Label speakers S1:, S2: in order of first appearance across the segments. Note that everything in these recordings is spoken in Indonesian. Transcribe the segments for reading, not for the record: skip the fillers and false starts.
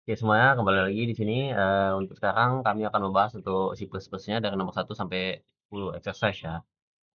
S1: Oke semuanya, kembali lagi di sini. Untuk sekarang kami akan membahas untuk C++-nya dari nomor 1 sampai 10 exercise ya.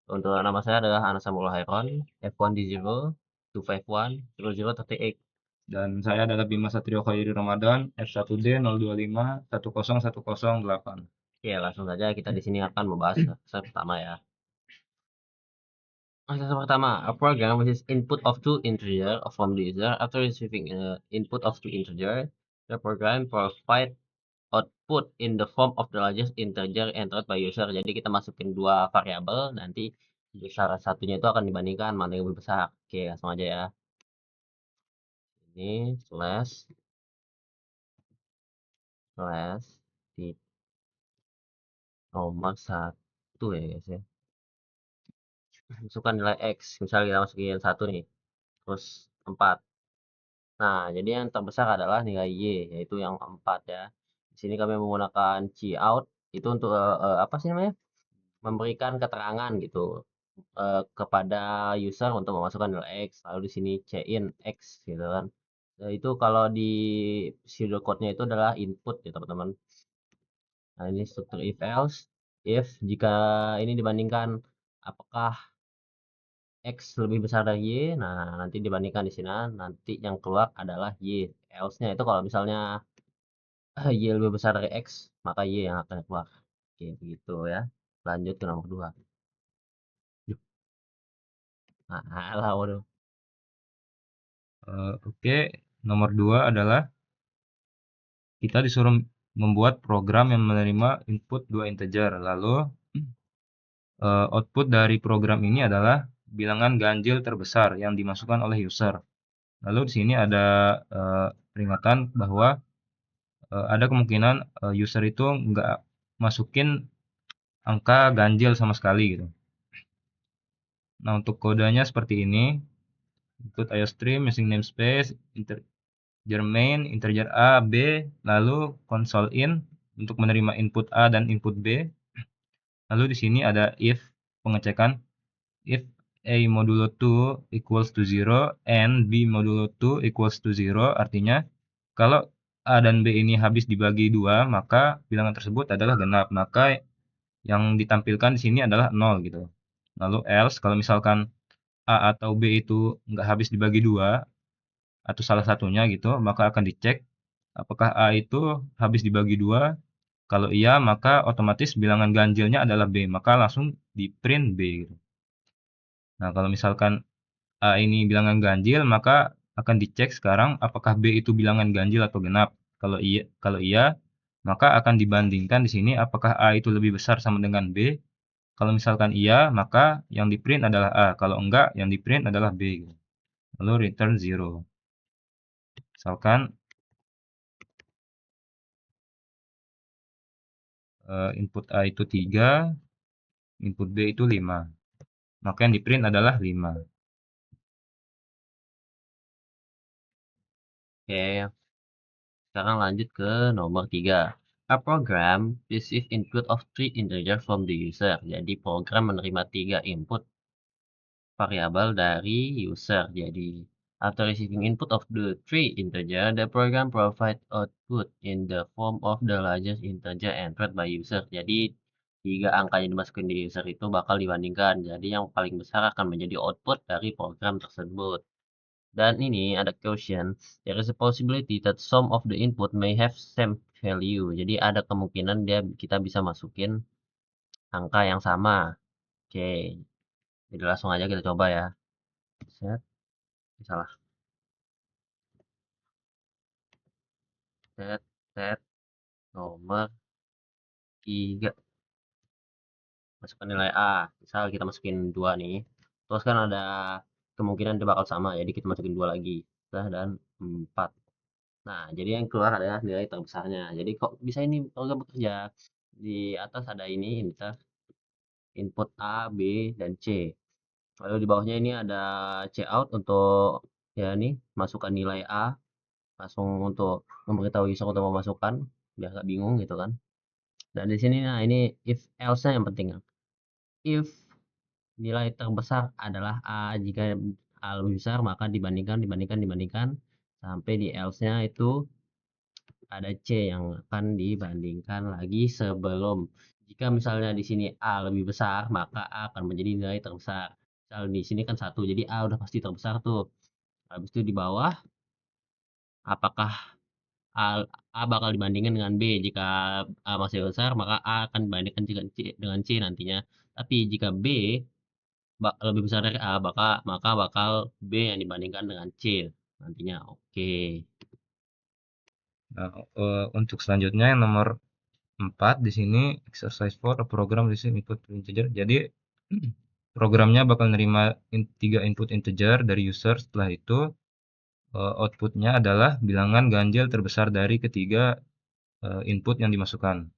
S1: Untuk nama saya adalah Anas Samul Hairon, F1D0, 251 0038.
S2: Dan saya adalah Bima Satrio Khairi Ramadan, F1D 025 10108.
S1: Oke, langsung saja kita di sini akan membahas exercise pertama ya. Exercise pertama, a program which is input of two integer from the user after receiving input of two integer, the program provide output in the form of the largest integer entered by user. Jadi kita masukin dua variabel, nanti salah satunya itu akan dibandingkan mana yang lebih besar. Oke, langsung aja ya. Ini slash di nomor 1 ya guys ya. Masukkan nilai X. Misalnya kita masukin 1 nih, terus 4. Nah, jadi yang terbesar adalah nilai Y, yaitu yang 4 ya. Di sini kami menggunakan cout, itu untuk apa sih namanya? Memberikan keterangan gitu kepada user untuk memasukkan nilai X. Lalu di sini cin X gitu kan. Nah, itu kalau di pseudocode-nya itu adalah input ya teman-teman. Nah, ini struktur if else. If jika ini dibandingkan apakah X lebih besar dari Y, nah nanti dibandingkan di sini nanti yang keluar adalah Y. Else-nya itu kalau misalnya Y lebih besar dari X, maka Y yang akan keluar. Oke, begitu ya. Lanjut ke nomor 2. Nah, alah, waduh.
S2: Oke, nomor 2 adalah kita disuruh membuat program yang menerima input dua integer. Lalu output dari program ini adalah bilangan ganjil terbesar yang dimasukkan oleh user. Lalu di sini ada peringatan bahwa ada kemungkinan user itu nggak masukin angka ganjil sama sekali gitu. Nah, untuk kodenya seperti ini. Input IOStream using namespace, integer main, integer A, B, lalu console in untuk menerima input A dan input B. Lalu di sini ada if pengecekan, if A modulo 2 equals to 0 and B modulo 2 equals to 0, artinya kalau A dan B ini habis dibagi 2, maka bilangan tersebut adalah genap. Maka yang ditampilkan di sini adalah 0 gitu. Lalu else kalau misalkan A atau B itu nggak habis dibagi 2 atau salah satunya gitu, maka akan dicek apakah A itu habis dibagi 2. Kalau iya, maka otomatis bilangan ganjilnya adalah B, maka langsung di print B gitu. Nah, kalau misalkan A ini bilangan ganjil, maka akan dicek sekarang apakah B itu bilangan ganjil atau genap. Kalau iya, maka akan dibandingkan di sini apakah A itu lebih besar sama dengan B. Kalau misalkan iya, maka yang di print adalah A. Kalau enggak, yang di print adalah B gitu. Lalu return 0. Misalkan input A itu 3, input B itu 5. Maka yang di print adalah 5.
S1: Oke, sekarang lanjut ke nomor 3. A program receive input of three integer from the user. Jadi program menerima 3 input variabel dari user. Jadi after receiving input of the three integer, the program provide output in the form of the largest integer entered by user. Jadi 3 angka yang dimasukin di user itu bakal dibandingkan. Jadi yang paling besar akan menjadi output dari program tersebut. Dan ini ada caution, there is a possibility that some of the input may have same value. Jadi ada kemungkinan kita bisa masukin angka yang sama. Oke, jadi langsung aja kita coba ya. Set, salah. Set, set, nomor 3. Masukkan nilai A. Misal kita masukin 2 nih. Terus kan ada kemungkinan dia bakal sama. Jadi kita masukin 2 lagi. Dan 4. Nah, jadi yang keluar adalah nilai terbesarnya. Jadi kok bisa ini program bekerja? Di atas ada ini, misal input A, B, dan C. Lalu di bawahnya ini ada cout untuk ya nih masukkan nilai A langsung untuk memberitahu user untuk memasukkan biar nggak bingung gitu kan. Dan di sini nah ini if else-nya yang penting. If nilai terbesar adalah A, jika A lebih besar maka dibandingkan sampai di else-nya itu ada C yang akan dibandingkan lagi sebelum. Jika misalnya di sini A lebih besar, maka A akan menjadi nilai terbesar. Misal di sini kan 1, jadi A udah pasti terbesar tuh. Habis itu di bawah, apakah A, A bakal dibandingkan dengan B. Jika A masih besar, maka A akan dibandingkan dengan C nantinya. Tapi jika B lebih besar dari A, maka bakal B yang dibandingkan dengan C nantinya. Oke.
S2: Nah, untuk selanjutnya yang nomor 4 di sini exercise for a program receive input integer. Jadi programnya bakal nerima 3 input integer dari user. Setelah itu outputnya adalah bilangan ganjil terbesar dari ketiga input yang dimasukkan.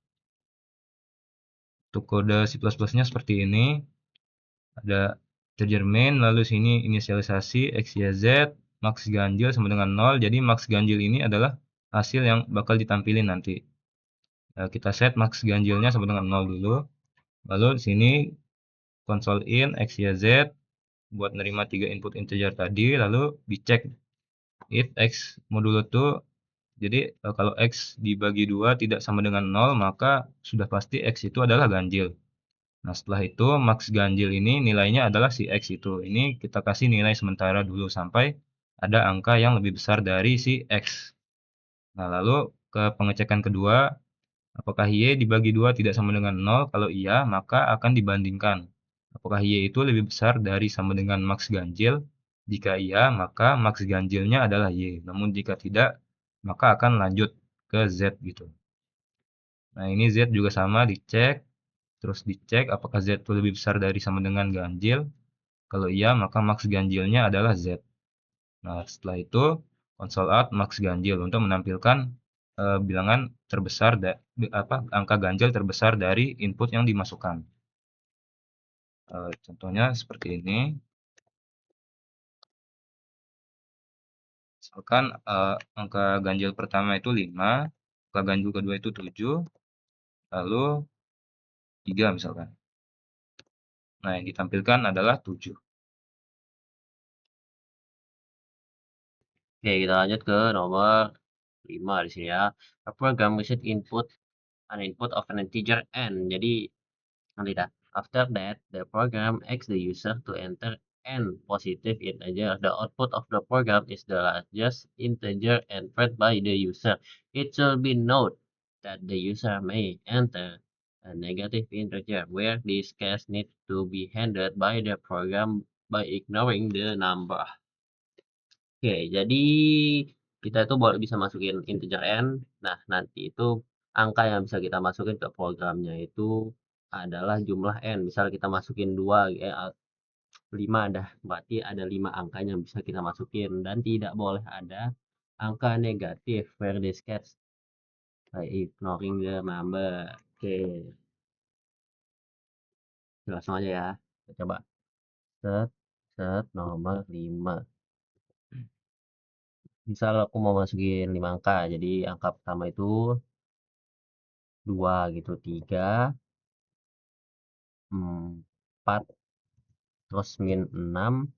S2: Untuk kode C++-nya seperti ini. Ada integer main, lalu sini inisialisasi x, y, z, max ganjil sama dengan 0. Jadi max ganjil ini adalah hasil yang bakal ditampilin nanti. Kita set max ganjilnya sama dengan 0 dulu. Lalu di sini console in x, y, z buat nerima 3 input integer tadi, lalu dicek if x modulo 2. Jadi kalau x dibagi 2 tidak sama dengan 0, maka sudah pasti x itu adalah ganjil. Nah, setelah itu max ganjil ini nilainya adalah si X itu. Ini kita kasih nilai sementara dulu sampai ada angka yang lebih besar dari si X. Nah, lalu ke pengecekan kedua, apakah Y dibagi 2 tidak sama dengan 0? Kalau iya, maka akan dibandingkan. Apakah Y itu lebih besar dari sama dengan max ganjil? Jika iya, maka max ganjilnya adalah Y. Namun jika tidak, maka akan lanjut ke Z gitu. Nah, ini Z juga sama dicek. Terus dicek apakah Z itu lebih besar dari sama dengan ganjil. Kalau iya, maka max ganjilnya adalah Z. Nah, setelah itu console out max ganjil untuk menampilkan bilangan terbesar angka ganjil terbesar dari input yang dimasukkan. Contohnya seperti ini. Misalkan angka ganjil pertama itu 5, angka ganjil kedua itu 7, lalu 3 misalkan. Nah, yang ditampilkan adalah 7.
S1: Oke, kita lanjut ke nomor 5 di sini ya. A program receive an input of an integer n. Jadi nanti dah. After that, the program asks the user to enter n positive integer. The output of the program is the largest integer entered by the user. It should be noted that the user may enter a negative integer, where this case needs to be handled by the program by ignoring the number. Oke, jadi kita itu bisa masukin integer n. Nah, nanti itu angka yang bisa kita masukin ke programnya itu adalah jumlah n. Misal kita masukin 2, 5 dah. Berarti ada 5 angkanya yang bisa kita masukin. Dan tidak boleh ada angka negatif, where this case by ignoring the number. Oke, langsung aja ya. Kita coba. Set, set, nomor 5. Misal aku mau masukin 5 angka. Jadi angka pertama itu 2 gitu, 3, 4, terus min 6,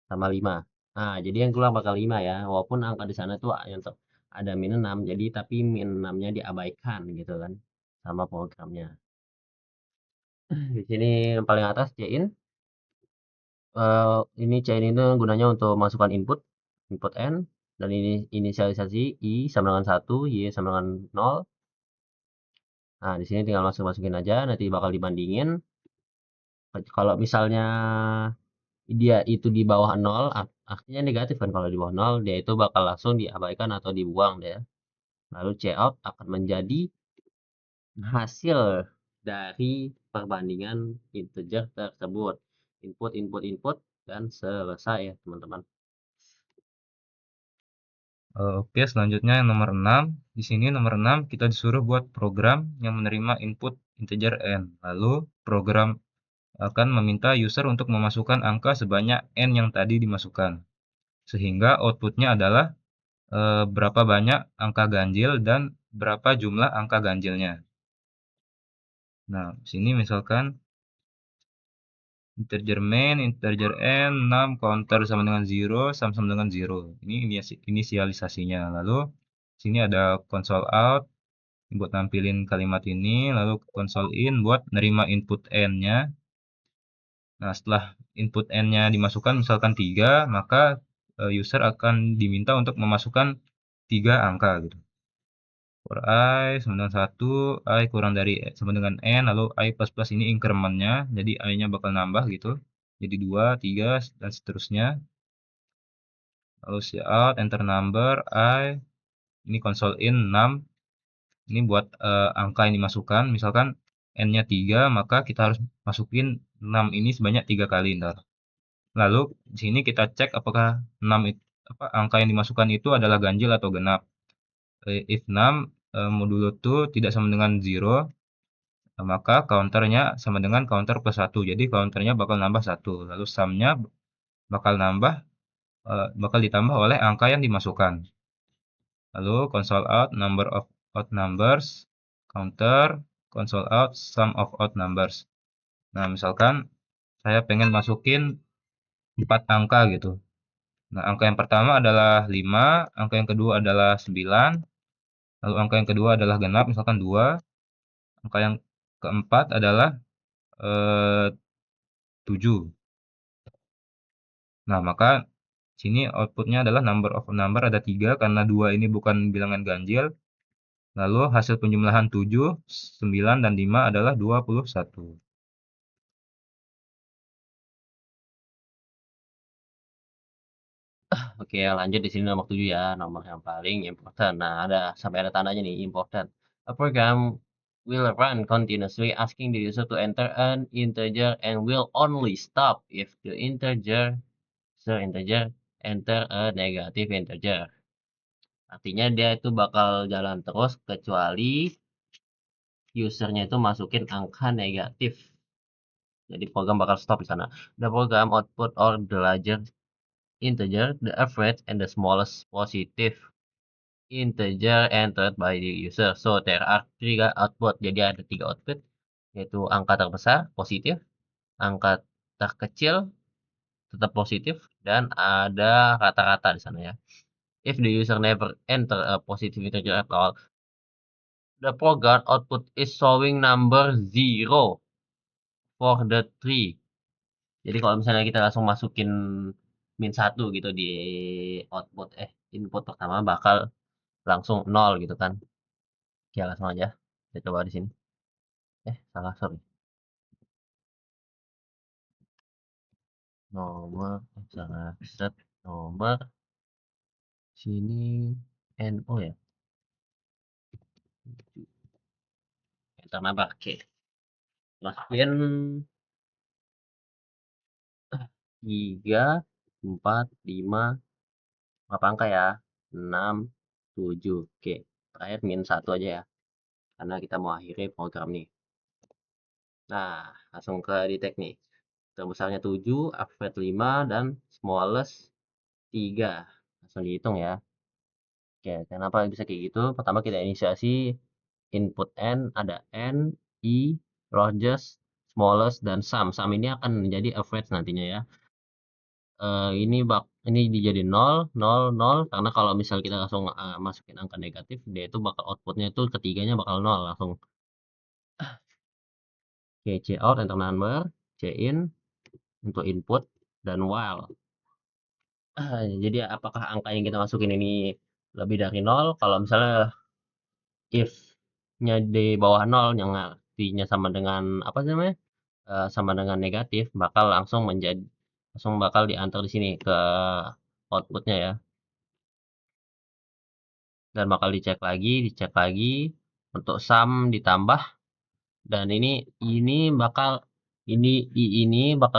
S1: sama 5. Nah, jadi yang keluar bakal 5 ya. Walaupun angka di sana tuh yang ada min 6, jadi tapi min 6-nya diabaikan gitu kan sama programnya. Di sini yang paling atas C-in. Ini C-in itu gunanya untuk masukkan input N, dan ini inisialisasi I sama dengan 1, Y sama dengan 0. Nah, di sini tinggal masukin aja, nanti bakal dibandingin. Kalau misalnya dia itu di bawah 0, artinya negatif kan. Kalau di bawah 0, dia itu bakal langsung diabaikan atau dibuang deh. Lalu cout akan menjadi hasil dari perbandingan integer tersebut. Input, input, input, dan selesai ya teman-teman.
S2: Oke, selanjutnya yang nomor 6. Di sini nomor 6 kita disuruh buat program yang menerima input integer n. Lalu program akan meminta user untuk memasukkan angka sebanyak n yang tadi dimasukkan. Sehingga outputnya adalah berapa banyak angka ganjil dan berapa jumlah angka ganjilnya. Nah, di sini misalkan integer main, integer n, 6, counter sama dengan 0, sama dengan 0. Ini inisialisasinya. Lalu Sini ada console out buat nampilin kalimat ini, lalu console in buat nerima input n-nya. Nah, setelah input n-nya dimasukkan misalkan 3, maka user akan diminta untuk memasukkan 3 angka gitu. For i sama dengan 1, i kurang dari sama dengan n, lalu i plus plus ini increment-nya, jadi i-nya bakal nambah gitu. Jadi 2, 3, dan seterusnya. Lalu cout, enter number, i, ini console in 6. Ini buat angka yang dimasukkan, misalkan n-nya 3, maka kita harus masukin 6 ini sebanyak 3 kali ntar. Lalu di sini kita cek apakah 6 angka yang dimasukkan itu adalah ganjil atau genap. If 6 modulo 2 tidak sama dengan 0, maka counternya sama dengan counter plus 1. Jadi counternya bakal nambah 1. Lalu sum-nya bakal bakal ditambah oleh angka yang dimasukkan. Lalu console out number of odd numbers, counter, console out sum of odd numbers. Nah, misalkan saya pengen masukin 4 angka gitu. Nah, angka yang pertama adalah 5, angka yang kedua adalah 9, lalu angka yang kedua adalah genap, misalkan 2, angka yang keempat adalah 7. Nah, maka sini outputnya adalah number of number ada 3 karena 2 ini bukan bilangan ganjil. Lalu hasil penjumlahan 7, 9, dan 5 adalah 21.
S1: Oke, lanjut di sini nomor 7 ya, nomor yang paling important. Nah, ada sampai ada tandanya nih, important. A program will run continuously asking the user to enter an integer and will only stop if the integer enter a negative integer. Artinya dia itu bakal jalan terus kecuali usernya itu masukin angka negatif. Jadi program bakal stop di sana. The program output or the larger integer, the average, and the smallest positive integer entered by the user. So there are 3 output. Jadi ada 3 output, yaitu angka terbesar positif, angka terkecil tetap positif, dan ada rata-rata di sana ya. If the user never enter a positive integer at all, the program output is showing number 0 for the tree. Jadi kalau misalnya kita langsung masukin -1 gitu di input pertama bakal langsung 0 gitu kan. Oke, langsung aja. Kita coba di sini. Salah, sorry. Nomor, salah, set, nomor, sini, NO ya. Enter nambah, oke. Masukin 3, 4, 5, berapa angka ya? 6, 7, oke. Terakhir -1 aja ya, karena kita mau akhiri program nih. Nah, langsung ke detect nih. Terbesarnya 7, average 5, dan smallest 3. Langsung dihitung ya. Oke, kenapa bisa kayak gitu? Pertama kita inisiasi input n, ada n, i, largest, smallest, dan sum. Sum ini akan menjadi average nantinya ya. Ini dijadiin 0, 0, 0, karena kalau misal kita langsung masukin angka negatif, dia itu bakal outputnya itu ketiganya bakal 0 langsung. Oke, cout, enter number, cin untuk input, dan while. Jadi apakah angka yang kita masukin ini lebih dari 0? Kalau misalnya if-nya di bawah 0 yang artinya sama dengan apa sih namanya? Sama dengan negatif, langsung bakal diantar di sini ke outputnya ya. Dan bakal dicek lagi untuk sum ditambah, dan ini bakal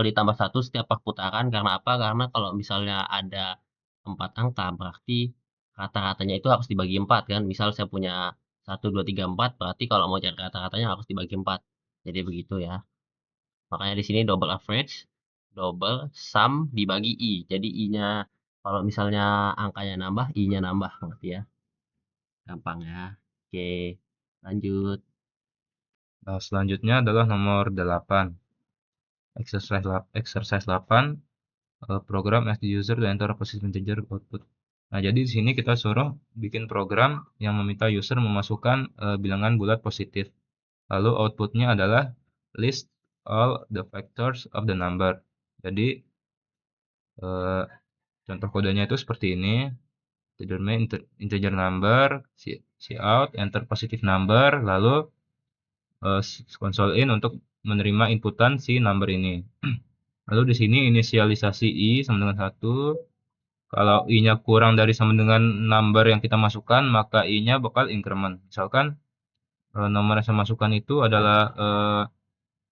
S1: ditambah 1 setiap perputaran. Karena apa? Karena kalau misalnya ada 4 angka berarti rata-ratanya itu harus dibagi 4 kan. Misal saya punya 1, 2, 3, 4, berarti kalau mau cari rata-ratanya harus dibagi 4. Jadi begitu ya. Makanya di sini double average, double sum dibagi i. Jadi i-nya kalau misalnya angkanya nambah, i-nya nambah, ngerti ya? Gampang ya. Oke, lanjut.
S2: Nah, selanjutnya adalah nomor 8. Exercise 8. Program as the user to enter a positive integer output. Nah, jadi di sini kita suruh bikin program yang meminta user memasukkan bilangan bulat positif. Lalu outputnya adalah list all the factors of the number. Jadi eh, contoh kodenya itu seperti ini. Main integer number, cout, enter positive number, lalu console in untuk menerima inputan si number ini. Lalu di sini inisialisasi i sama dengan 1. Kalau i-nya kurang dari sama dengan number yang kita masukkan, maka i-nya bakal increment. Misalkan nomor yang saya masukkan itu adalah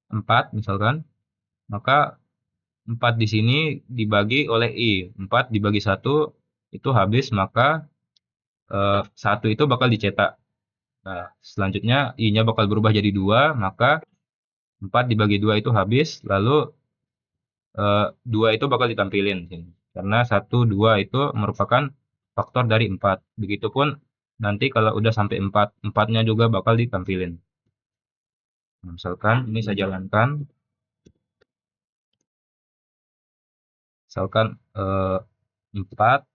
S2: 4 misalkan, maka 4 di sini dibagi oleh i. 4 dibagi 1 itu habis, maka 1 itu bakal dicetak. Nah, selanjutnya i-nya bakal berubah jadi 2, maka 4 dibagi 2 itu habis, lalu 2 itu bakal ditampilin di sini. Karena 1, 2 itu merupakan faktor dari 4. Begitupun nanti kalau udah sampai 4, 4-nya juga bakal ditampilin. Nah, misalkan ini saya jalankan. Misalkan 4.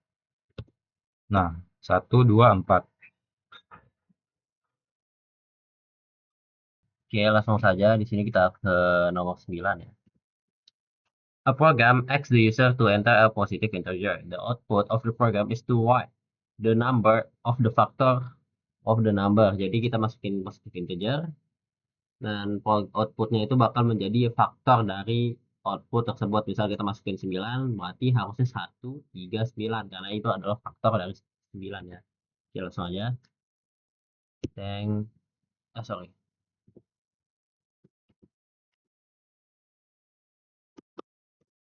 S2: Nah, 1, 2, 4.
S1: Oke, langsung saja di sini kita ke nomor 9 ya. A program asks the user to enter a positive integer. The output of the program is to y, the number of the factor of the number. Jadi kita masukin positive integer dan outputnya itu bakal menjadi faktor dari output tersebut. Misal kita masukin 9, berarti harusnya 1, 3, 9 karena itu adalah faktor dari 9 ya. Oke, langsung aja. Sorry.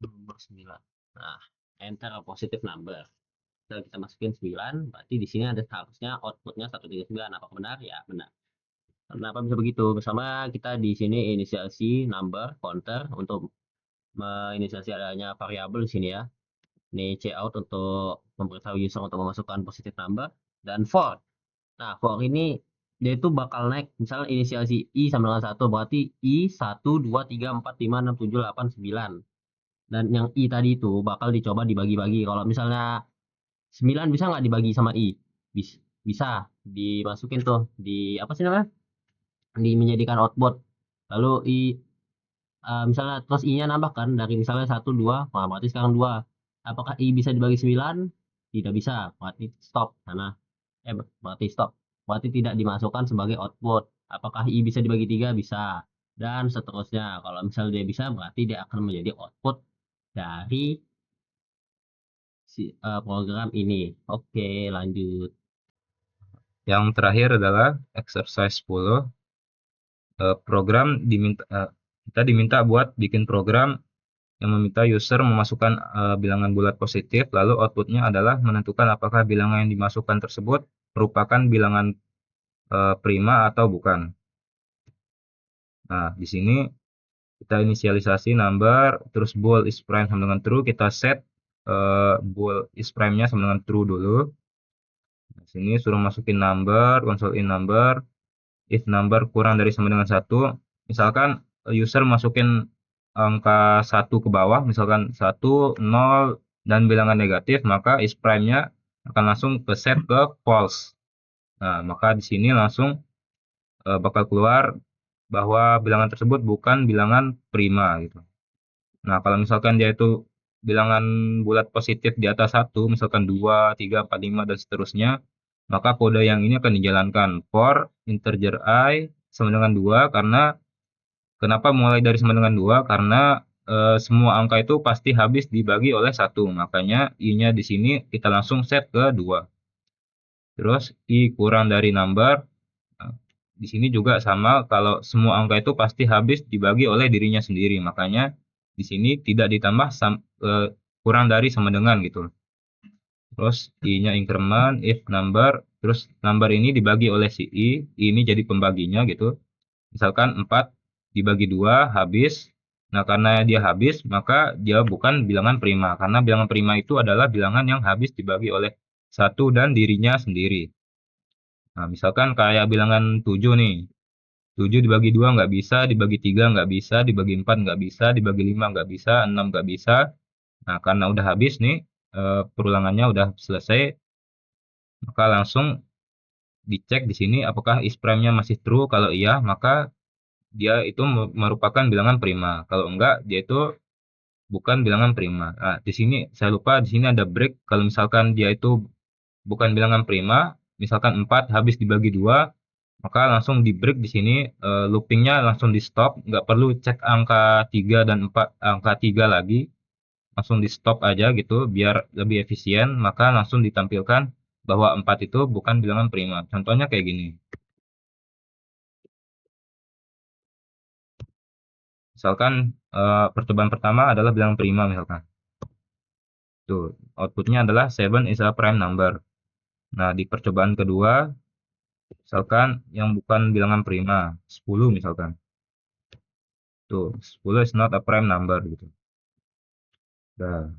S1: Nomor 9. Nah, enter a positive number. Setelah kita masukin 9, berarti di sini ada harusnya outputnya 139. Apakah benar? Ya, benar. Kenapa bisa begitu? Bersama kita di sini inisiasi number counter untuk menginisiasi adanya variabel di sini ya. Ini cout untuk memberitahu user untuk memasukkan positive number dan for. Nah, for ini dia itu bakal naik. Misalnya inisiasi i sama dengan 1, berarti i 1, 2, 3, 4, 5, 6, 7, 8, 9. Dan yang i tadi itu bakal dicoba dibagi-bagi. Kalau misalnya 9 bisa nggak dibagi sama i? Bisa. Dimasukin tuh di apa sih namanya? Menjadikan output. Lalu misalnya terus i-nya nambah kan dari misalnya 1, 2, nah berarti sekarang 2. Apakah i bisa dibagi 9? Tidak bisa. Berarti stop sana. Berarti stop. Berarti tidak dimasukkan sebagai output. Apakah i bisa dibagi 3? Bisa. Dan seterusnya. Kalau misalnya dia bisa, berarti dia akan menjadi output dari program ini. Oke, lanjut.
S2: Yang terakhir adalah exercise 10. Program kita diminta buat bikin program yang meminta user memasukkan bilangan bulat positif, lalu outputnya adalah menentukan apakah bilangan yang dimasukkan tersebut merupakan bilangan prima atau bukan. Nah, di sini kita inisialisasi number, terus bool is prime sama dengan true, kita set bool is prime-nya sama dengan true dulu. Di sini suruh masukin number, console in number, if number kurang dari sama dengan 1, misalkan user masukin angka 1 ke bawah, misalkan 1, 0, dan bilangan negatif, maka is prime-nya akan langsung ke set ke false. Nah, maka di sini langsung bakal keluar bahwa bilangan tersebut bukan bilangan prima gitu. Nah, kalau misalkan dia itu bilangan bulat positif di atas 1, misalkan 2, 3, 4, 5, dan seterusnya, maka kode yang ini akan dijalankan for integer i sama dengan 2, karena kenapa mulai dari sama dengan 2? Karena semua angka itu pasti habis dibagi oleh 1, makanya i-nya di sini kita langsung set ke 2. Terus i kurang dari number, di sini juga sama, kalau semua angka itu pasti habis dibagi oleh dirinya sendiri, makanya di sini tidak ditambah kurang dari sama dengan gitu. Terus i-nya increment if number, terus number ini dibagi oleh si i ini jadi pembaginya gitu. Misalkan 4 dibagi 2 habis. Nah, karena dia habis, maka dia bukan bilangan prima, karena bilangan prima itu adalah bilangan yang habis dibagi oleh 1 dan dirinya sendiri. Nah, misalkan kayak bilangan 7 nih. 7 dibagi 2 nggak bisa, dibagi 3 nggak bisa, dibagi 4 nggak bisa, dibagi 5 nggak bisa, 6 nggak bisa. Nah, karena udah habis nih, perulangannya udah selesai, maka langsung dicek di sini apakah is prime-nya masih true. Kalau iya, maka dia itu merupakan bilangan prima. Kalau enggak, dia itu bukan bilangan prima. Nah, di sini saya lupa, di sini ada break. Kalau misalkan dia itu bukan bilangan prima, misalkan 4 habis dibagi 2, maka langsung di break di sini, loopingnya langsung di stop, nggak perlu cek angka 3 dan 4, angka 3 lagi, langsung di stop aja gitu biar lebih efisien. Maka langsung ditampilkan bahwa 4 itu bukan bilangan prima. Contohnya kayak gini. Misalkan percobaan pertama adalah bilangan prima misalkan. Tuh, outputnya adalah 7 is a prime number. Nah, di percobaan kedua, misalkan yang bukan bilangan prima, 10 misalkan. Tuh, 10 is not a prime number gitu. Nah,